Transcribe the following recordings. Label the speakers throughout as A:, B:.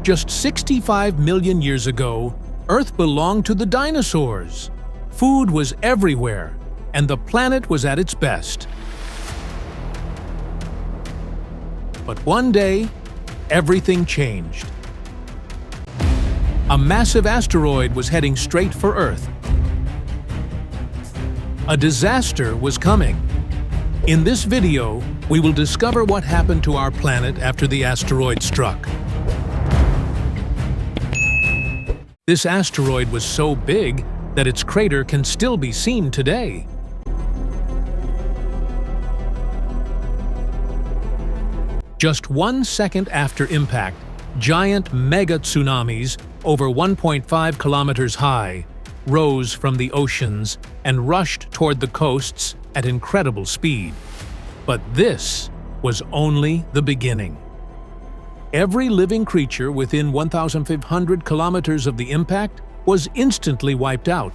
A: Just 65 million years ago, Earth belonged to the dinosaurs. Food was everywhere, and the planet was at its best. But one day, everything changed. A massive asteroid was heading straight for Earth. A disaster was coming. In this video, we will discover what happened to our planet after the asteroid struck. This asteroid was so big that its crater can still be seen today. Just 1 second after impact, giant mega tsunamis over 1.5 kilometers high rose from the oceans and rushed toward the coasts at incredible speed. But this was only the beginning. Every living creature within 1,500 kilometers of the impact was instantly wiped out.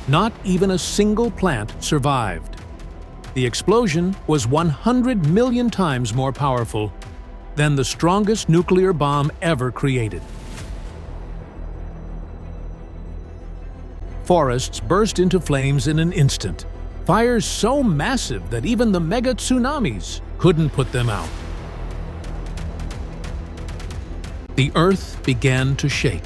A: Not even a single plant survived. The explosion was 100 million times more powerful than the strongest nuclear bomb ever created. Forests burst into flames in an instant. Fires so massive that even the mega tsunamis couldn't put them out. The earth began to shake.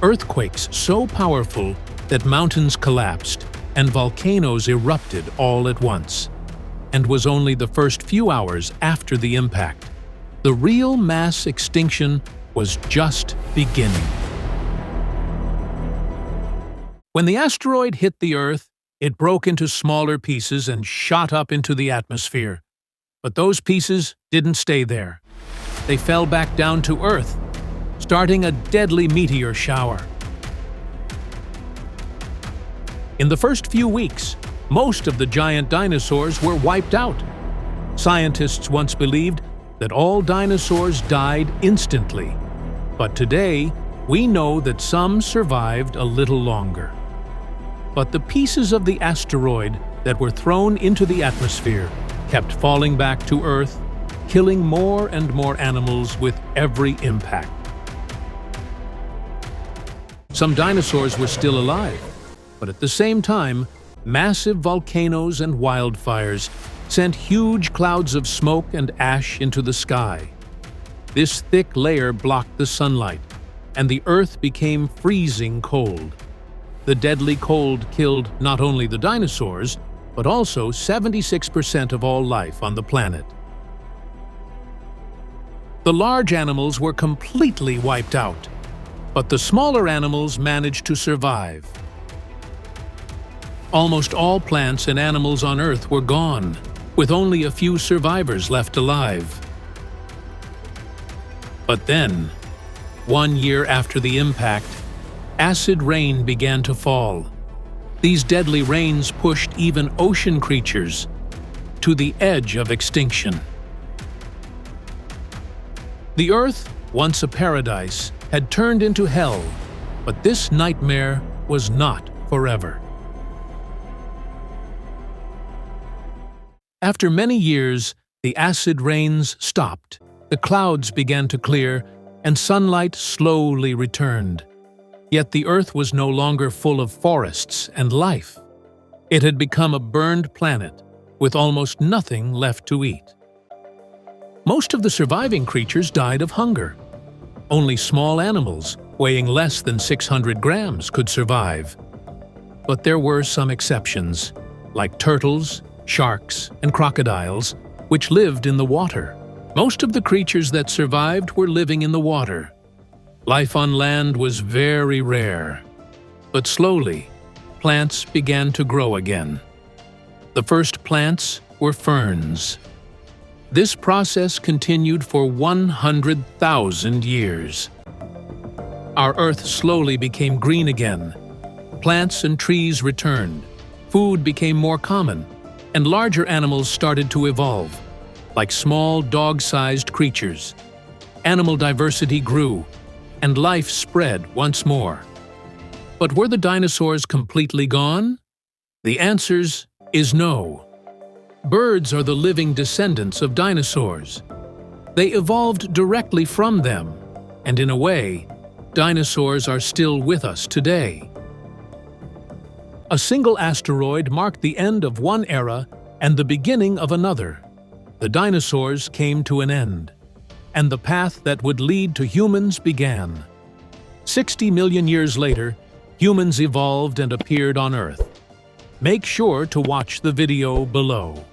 A: Earthquakes so powerful that mountains collapsed and volcanoes erupted all at once. And was only the first few hours after the impact. The real mass extinction was just beginning. When the asteroid hit the Earth, it broke into smaller pieces and shot up into the atmosphere. But those pieces didn't stay there. They fell back down to Earth, starting a deadly meteor shower. In the first few weeks, most of the giant dinosaurs were wiped out. Scientists once believed that all dinosaurs died instantly. But today, we know that some survived a little longer. But the pieces of the asteroid that were thrown into the atmosphere kept falling back to Earth, killing more and more animals with every impact. Some dinosaurs were still alive, but at the same time, massive volcanoes and wildfires sent huge clouds of smoke and ash into the sky. This thick layer blocked the sunlight, and the Earth became freezing cold. The deadly cold killed not only the dinosaurs, but also 76% of all life on the planet. The large animals were completely wiped out, but the smaller animals managed to survive. Almost all plants and animals on Earth were gone, with only a few survivors left alive. But then, 1 year after the impact, acid rain began to fall. These deadly rains pushed even ocean creatures to the edge of extinction. The Earth, once a paradise, had turned into hell, but this nightmare was not forever. After many years, the acid rains stopped, the clouds began to clear, and sunlight slowly returned. Yet the Earth was no longer full of forests and life. It had become a burned planet, with almost nothing left to eat. Most of the surviving creatures died of hunger. Only small animals, weighing less than 600 grams, could survive. But there were some exceptions, like turtles, sharks, and crocodiles, which lived in the water. Most of the creatures that survived were living in the water. Life on land was very rare. But slowly, plants began to grow again. The first plants were ferns. This process continued for 100,000 years. Our Earth slowly became green again. Plants and trees returned. Food became more common, and larger animals started to evolve, like small dog-sized creatures. Animal diversity grew, and life spread once more. But were the dinosaurs completely gone? The answer is no. Birds are the living descendants of dinosaurs. They evolved directly from them. And in a way, dinosaurs are still with us today. A single asteroid marked the end of one era and the beginning of another. The dinosaurs came to an end, and the path that would lead to humans began. 60 million years later, humans evolved and appeared on Earth. Make sure to watch the video below.